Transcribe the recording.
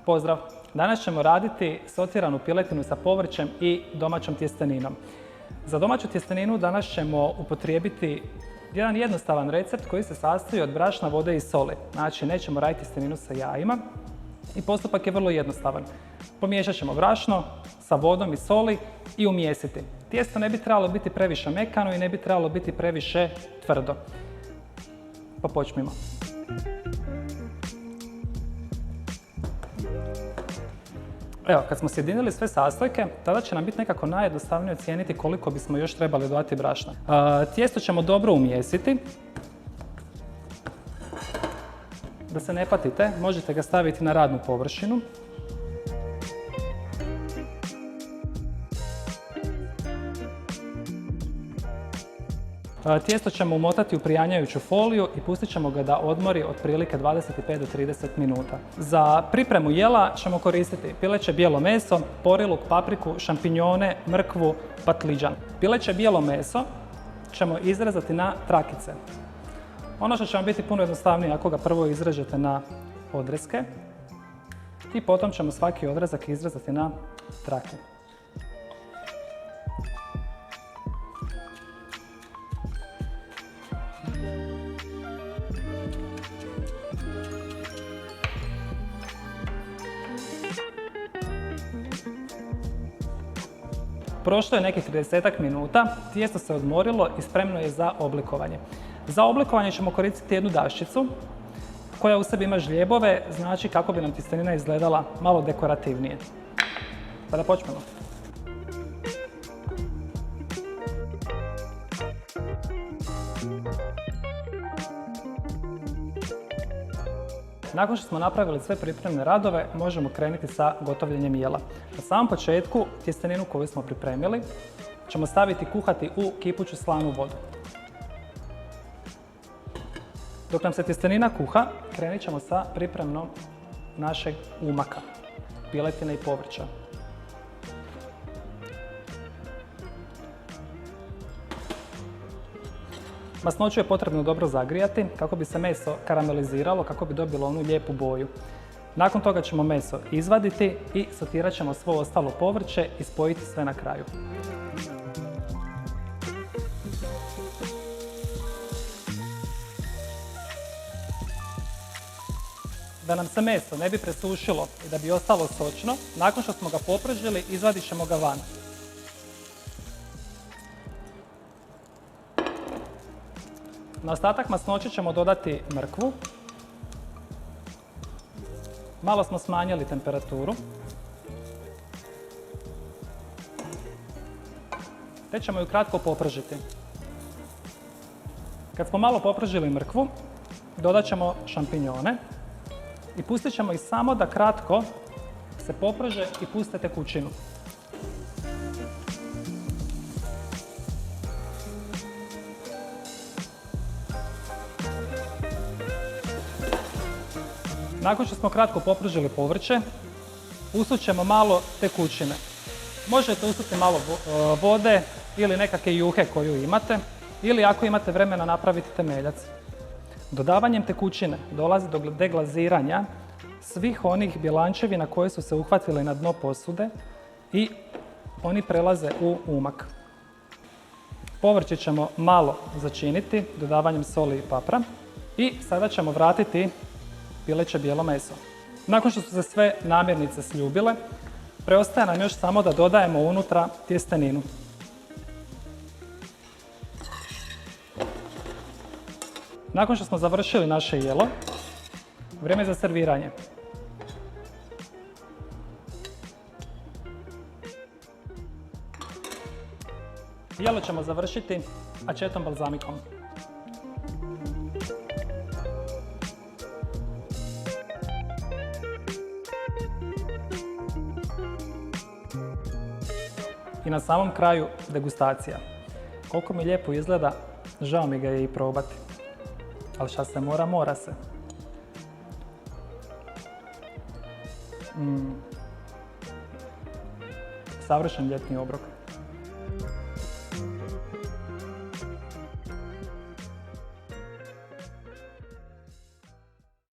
Pozdrav! Danas ćemo raditi sotiranu piletinu sa povrćem i domaćom tjesteninom. Za domaću tjesteninu danas ćemo upotrijebiti jedan jednostavan recept koji se sastoji od brašna, vode i soli. Znači, nećemo raditi tjesteninu sa jajima i postupak je vrlo jednostavan. Pomiješat ćemo brašno sa vodom i soli i umjesiti. Tijesto ne bi trebalo biti previše mekano i ne bi trebalo biti previše tvrdo. Pa počnimo. Evo, kad smo sjedinili sve sastojke, tada će nam biti nekako najjednostavnije ocijeniti koliko bismo još trebali dodati brašna. Tijesto ćemo dobro umjesiti. Da se ne patite, možete ga staviti na radnu površinu. Tijesto ćemo umotati u prijanjajuću foliju i pustit ćemo ga da odmori otprilike 25 do 30 minuta. Za pripremu jela ćemo koristiti pileće bijelo meso, poriluk, papriku, šampinjone, mrkvu, patliđan. Pileće bijelo meso ćemo izrezati na trakice. Ono što će vam biti puno jednostavnije ako ga prvo izrežete na odreske i potom ćemo svaki odrezak izrezati na trake. Prošlo je nekih 30 minuta, tijesto se odmorilo i spremno je za oblikovanje. Za oblikovanje ćemo koristiti jednu daščicu koja u sebi ima žlijebove, znači kako bi nam tjestenina izgledala malo dekorativnije. Pa da počnemo. Nakon što smo napravili sve pripremne radove, možemo krenuti sa gotovljenjem jela. Na samom početku tjesteninu koju smo pripremili ćemo staviti kuhati u kipuću slanu vodu. Dok nam se tjestenina kuha, krenut ćemo sa pripremom našeg umaka, piletine i povrća. Masnoću je potrebno dobro zagrijati kako bi se meso karameliziralo, kako bi dobilo onu lijepu boju. Nakon toga ćemo meso izvaditi i sotirat ćemo svo ostalo povrće i spojiti sve na kraju. Da nam se meso ne bi presušilo i da bi ostalo sočno, nakon što smo ga popržili, izvadit ćemo ga van. Na ostatak masnoće ćemo dodati mrkvu. Malo smo smanjili temperaturu. Te ćemo ju kratko popržiti. Kad smo malo popržili mrkvu, dodat ćemo šampinjone i pustit ćemo ih samo da kratko se poprže i puste tekućinu. Nakon što smo kratko popržili povrće, usut ćemo malo tekućine. Možete usuti malo vode ili nekakve juhe koju imate, ili ako imate vremena napraviti temeljac. Dodavanjem tekućine dolazi do deglaziranja svih onih bjelančevina koje su se uhvatile na dno posude i oni prelaze u umak. Povrće ćemo malo začiniti dodavanjem soli i papra i sada ćemo vratiti pileće bijelo meso. Nakon što su se sve namirnice sljubile, preostaje nam još samo da dodajemo unutra tjesteninu. Nakon što smo završili naše jelo, vrijeme je za serviranje. Jelo ćemo završiti acetom balzamicom. I na samom kraju degustacija. Koliko mi lijepo izgleda, žao mi ga je i probati. Ali šta se mora, mora se. Savršen ljetni obrok.